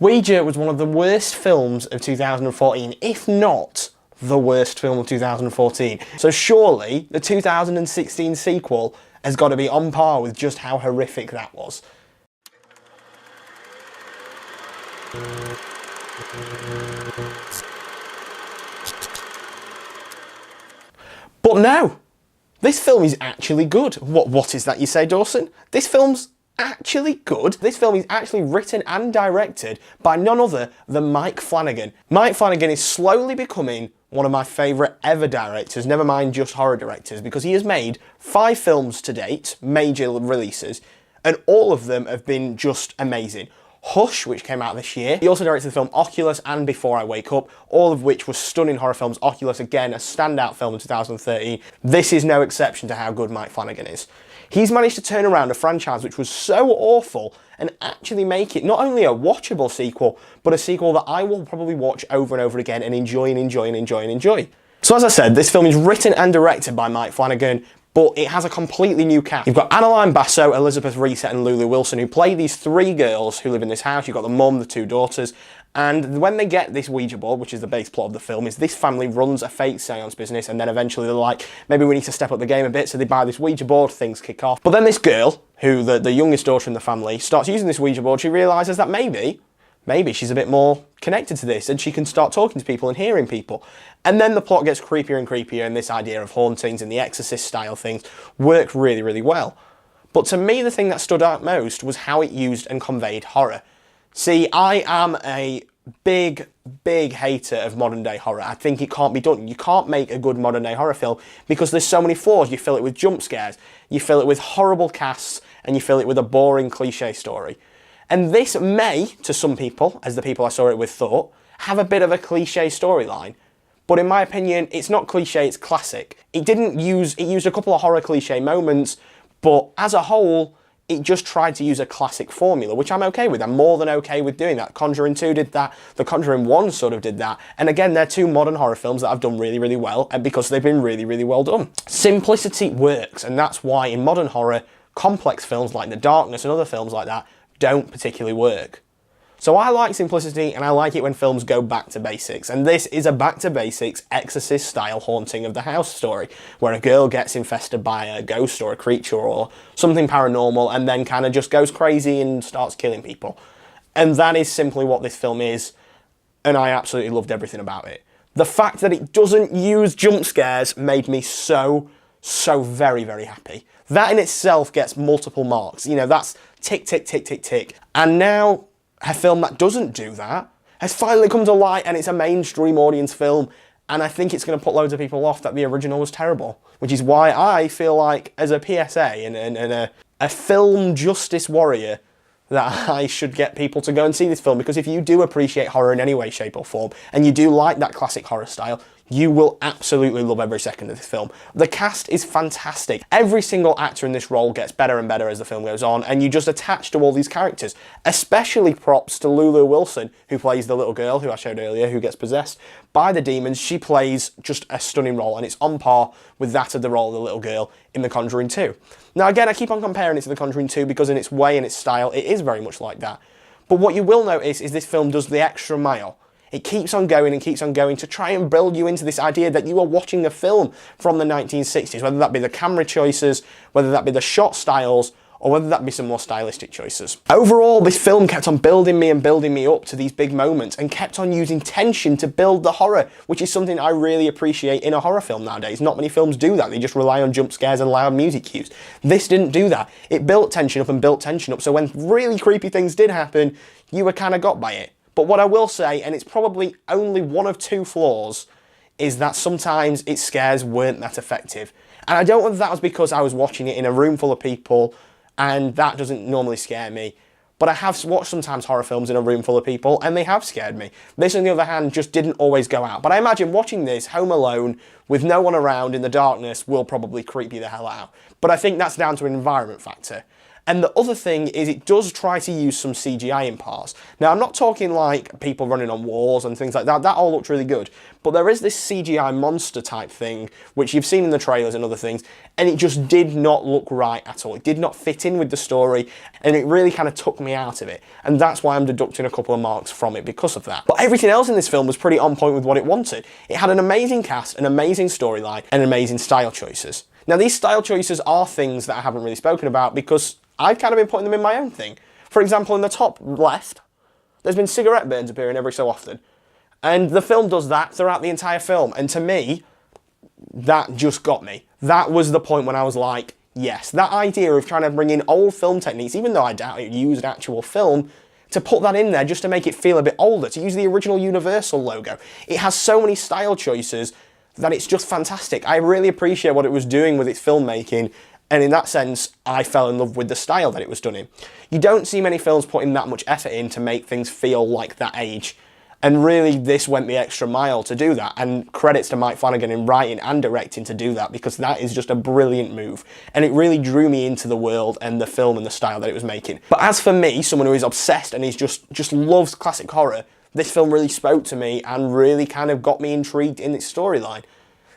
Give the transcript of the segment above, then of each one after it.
Ouija was one of the worst films of 2014, if not the worst film of 2014. So surely the 2016 sequel has got to be on par with just how horrific that was. But no, this film is actually good. What is that you say, Dawson? This film's actually good. This film is actually written and directed by none other than Mike Flanagan. Mike Flanagan is slowly becoming one of my favourite ever directors, never mind just horror directors, because he has made 5 films to date, major releases, and all of them have been just amazing. Hush, which came out this year. He also directed the film Oculus and Before I Wake Up, all of which were stunning horror films. Oculus, again, a standout film in 2013. This is no exception to how good Mike Flanagan is. He's managed to turn around a franchise which was so awful and actually make it not only a watchable sequel, but a sequel that I will probably watch over and over again and enjoy and enjoy and enjoy and enjoy. So as I said, this film is written and directed by Mike Flanagan, but it has a completely new cast. You've got Annalyn Basso, Elizabeth Reset and Lulu Wilson, who play these 3 girls who live in this house. You've got the mum, the 2 daughters, and when they get this Ouija board, which is the base plot of the film, is this family runs a fake seance business, and then eventually they're like, maybe we need to step up the game a bit, so they buy this Ouija board, things kick off. But then this girl, who the youngest daughter in the family, starts using this Ouija board. She realises that maybe she's a bit more connected to this and she can start talking to people and hearing people. And then the plot gets creepier and creepier, and this idea of hauntings and the Exorcist style things work really, really well. But to me, the thing that stood out most was how it used and conveyed horror. See, I am a big hater of modern day horror. I think it can't be done. You can't make a good modern day horror film because there's so many flaws. You fill it with jump scares, you fill it with horrible casts, and you fill it with a boring cliche story. And this may, to some people, as the people I saw it with thought, have a bit of a cliche storyline. But in my opinion, it's not cliche, it's classic. It used a couple of horror cliche moments, but as a whole, it just tried to use a classic formula, which I'm okay with. I'm more than okay with doing that. Conjuring 2 did that, The Conjuring 1 sort of did that, and again, they're 2 modern horror films that have done really, really well, and because they've been really, really well done. Simplicity works, and that's why in modern horror, complex films like The Darkness and other films like that don't particularly work. So I like simplicity, and I like it when films go back to basics, and this is a back to basics Exorcist style haunting of the house story, where a girl gets infested by a ghost or a creature or something paranormal and then kind of just goes crazy and starts killing people. And that is simply what this film is, and I absolutely loved everything about it. The fact that it doesn't use jump scares made me so very, very happy. That in itself gets multiple marks. You know, that's tick, tick, tick, tick, tick. And now a film that doesn't do that has finally come to light, and it's a mainstream audience film, and I think it's going to put loads of people off that the original was terrible, which is why I feel like, as a PSA and a film justice warrior, that I should get people to go and see this film, because if you do appreciate horror in any way, shape or form, and you do like that classic horror style, you will absolutely love every second of this film. The cast is fantastic. Every single actor in this role gets better and better as the film goes on, and you just attach to all these characters. Especially props to Lulu Wilson, who plays the little girl who I showed earlier, who gets possessed by the demons. She plays just a stunning role, and it's on par with that of the role of the little girl in The Conjuring 2. Now again, I keep on comparing it to The Conjuring 2 because in its way and its style, it is very much like that. But what you will notice is this film does the extra mile. It keeps on going and keeps on going to try and build you into this idea that you are watching a film from the 1960s, whether that be the camera choices, whether that be the shot styles, or whether that be some more stylistic choices. Overall, this film kept on building me up to these big moments and kept on using tension to build the horror, which is something I really appreciate in a horror film nowadays. Not many films do that. They just rely on jump scares and loud music cues. This didn't do that. It built tension up and built tension up, so when really creepy things did happen, you were kind of got by it. But what I will say, and it's probably only one of 2 flaws, is that sometimes its scares weren't that effective. And I don't know if that was because I was watching it in a room full of people, and that doesn't normally scare me. But I have watched sometimes horror films in a room full of people, and they have scared me. This, on the other hand, just didn't always go out. But I imagine watching this home alone, with no one around in the darkness, will probably creep you the hell out. But I think that's down to an environment factor. And the other thing is it does try to use some CGI in parts. Now, I'm not talking like people running on walls and things like that. That all looked really good. But there is this CGI monster type thing, which you've seen in the trailers and other things, and it just did not look right at all. It did not fit in with the story, and it really kind of took me out of it. And that's why I'm deducting a couple of marks from it because of that. But everything else in this film was pretty on point with what it wanted. It had an amazing cast, an amazing storyline, and amazing style choices. Now, these style choices are things that I haven't really spoken about because I've kind of been putting them in my own thing. For example, in the top left, there's been cigarette burns appearing every so often. And the film does that throughout the entire film. And to me, that just got me. That was the point when I was like, yes, that idea of trying to bring in old film techniques, even though I doubt it used actual film, to put that in there just to make it feel a bit older, to use the original Universal logo. It has so many style choices that it's just fantastic. I really appreciate what it was doing with its filmmaking, and in that sense, I fell in love with the style that it was done in. You don't see many films putting that much effort in to make things feel like that age, and really this went the extra mile to do that, and credits to Mike Flanagan in writing and directing to do that, because that is just a brilliant move, and it really drew me into the world and the film and the style that it was making. But as for me, someone who is obsessed and is just loves classic horror, this film really spoke to me and really kind of got me intrigued in its storyline.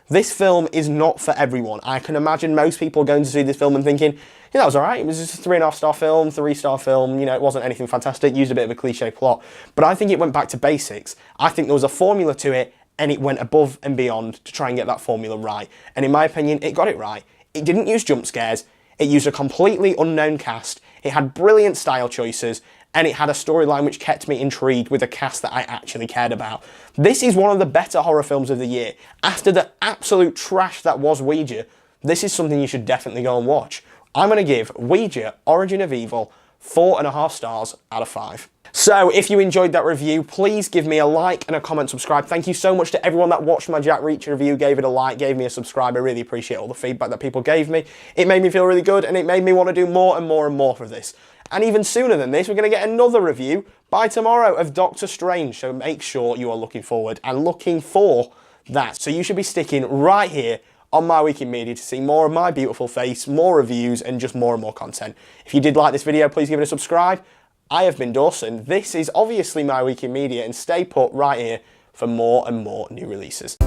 This film is not for everyone. I can imagine most people going to see this film and thinking, yeah, that was alright, it was just a 3.5-star film, 3-star film, you know, it wasn't anything fantastic, used a bit of a cliche plot. But I think it went back to basics. I think there was a formula to it, and it went above and beyond to try and get that formula right. And in my opinion, it got it right. It didn't use jump scares, it used a completely unknown cast, it had brilliant style choices, and it had a storyline which kept me intrigued with a cast that I actually cared about. This is one of the better horror films of the year. After the absolute trash that was Ouija, this is something you should definitely go and watch. I'm going to give Ouija Origin of Evil 4.5 stars out of 5. So if you enjoyed that review, please give me a like and a comment, subscribe. Thank you so much to everyone that watched my Jack Reacher review, gave it a like, gave me a subscribe. I really appreciate all the feedback that people gave me. It made me feel really good, and it made me want to do more and more and more for this. And even sooner than this, we're going to get another review by tomorrow of Doctor Strange, so make sure you are looking forward and looking for that. So you should be sticking right here on My Week in Media to see more of my beautiful face, more reviews, and just more and more content. If you did like this video, please give it a subscribe. I have been Dawson. This is obviously My Week in Media, and stay put right here for more and more new releases.